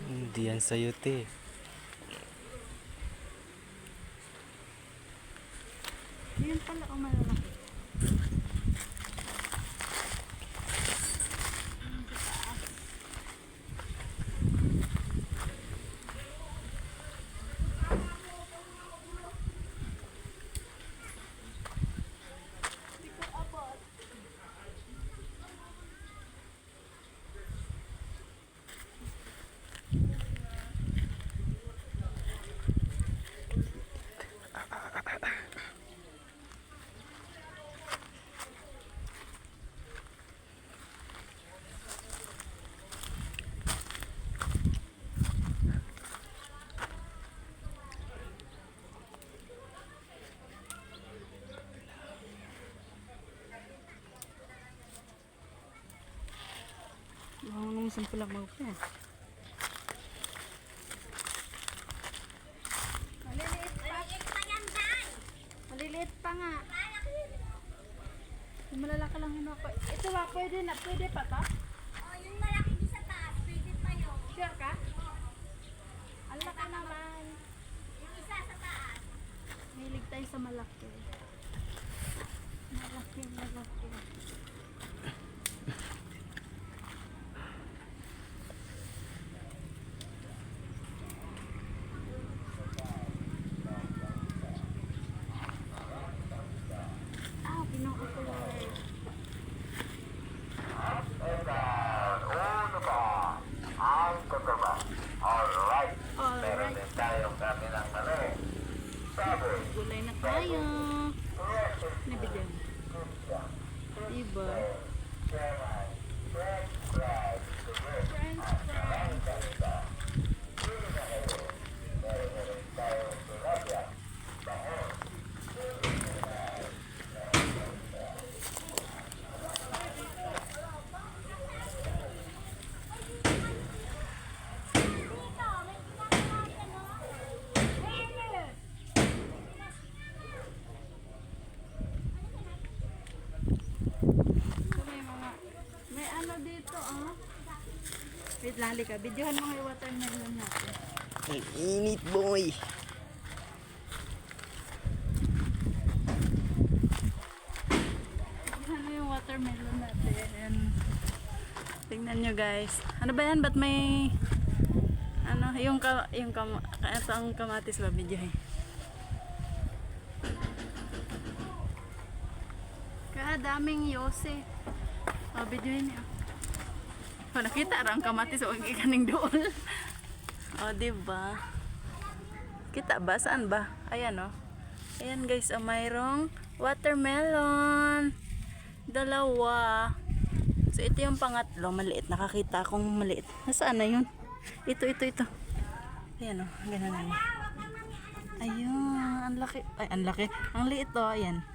Hindi yan sa'yo, te. Yun pala o malalaki. Nung sampul lang magpa. Maliliit pa yan, Day. Maliliit pa nga. Yung malalaki lang yun ako. Ito ba, pwede pa to? Oh, yung malaki di sa taas, pwede pa yun. Sure ka? Ang laki naman. Yung isa sa taas. Hilig tayo sa malaki. Malaki. Ah, pinuha ko lang. Alright. Meron Alright. din tayong kami ng mali. Sabi, Gulay na tayo. Nabigyan. Diba? French fries. So, may ano dito, oh. Wait lang, halika. Videohan mo nga yung watermelon natin. Ang init, boy. Videohan mo yung watermelon natin. Tingnan nyo, guys. Ano ba yan? Ba't may... Ano? Ito ang kamatis ba? Videohin. Daming yose. Oh, videohin niyo. Oh, nakita ra ang kamatis o ikaning doon. Oh, diba? Kita ba? Saan ba? Ayan, oh. Ayan, guys. Oh, mayroong watermelon. Dalawa. So, ito yung pangatlo. Maliit. Nakakita akong maliit. Nasaan na yun? Ito. Ayan, oh. Ganun na yun. Ayun. Ang laki. Ay, ang laki. Ang liit, oh. Ayan.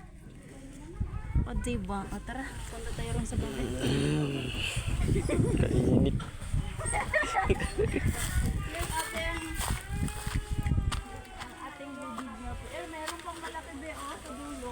O, diba? O, tara. Punta tayo rin sa bahay. Kainit. Ang ating video po. Meron pang malaki ba sa dulo?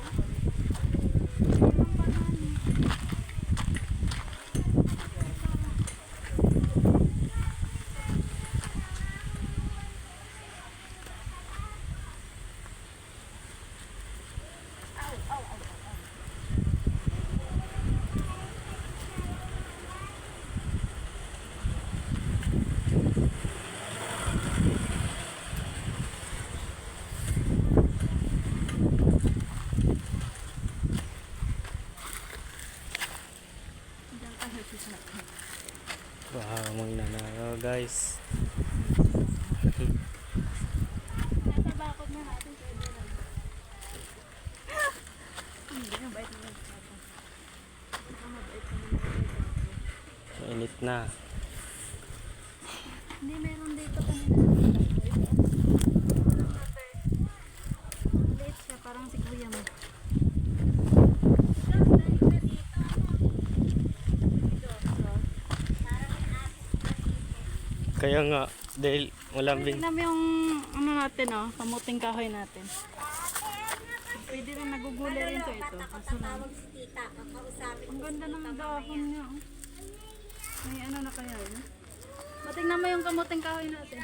Bahamang nanalo, guys. Nasa bakod na natin pwede lang. Hindi, mabait naman sa atin. Mabait naman sa Mainit na. Hindi, meron dito kanina. Late siya, parang si kuya mo. Kaya nga, dahil malambing. Tingnan mo yung ano natin, oh, kamuting kahoy natin. Pwede rin nagugulay rin to ito. Kaso lang, Tawag si tita, kakausapin. ang ganda ng dahon niya. Oh. May ano na kaya yun? Matingnan mo yung kamuting kahoy natin.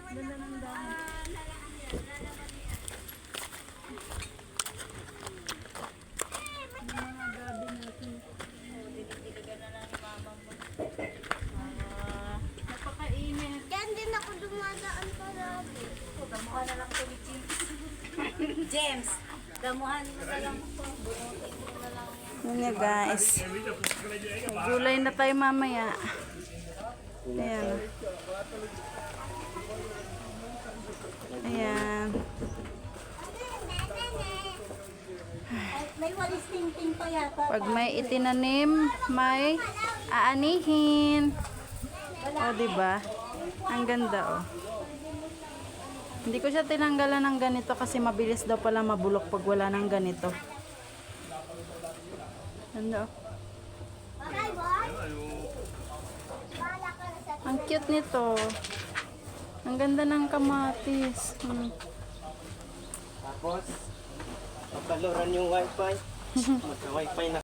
Ganda ng dahon. Yung mga gabi natin. Napakainit. Diyan din ako dumadaan parati. Damuhan na lang ito ni James, damuhan mo na lang po. Bunutin mo na lang. Yun nga guys. Gulay na tayo mamaya. Ayan. Ayan. May walis ting-ting pa yata. Pag may itinanim, may aanihin. O, diba? Ang ganda, oh. Hindi ko siya tinanggalan ng ganito kasi mabilis daw pala mabulok pag wala ng ganito. Ganda, oh. Okay, boy? Bala ka na sa Ang cute nito. Ang ganda ng kamatis. Tapos, papaluran yung wifi. Magka-wifi na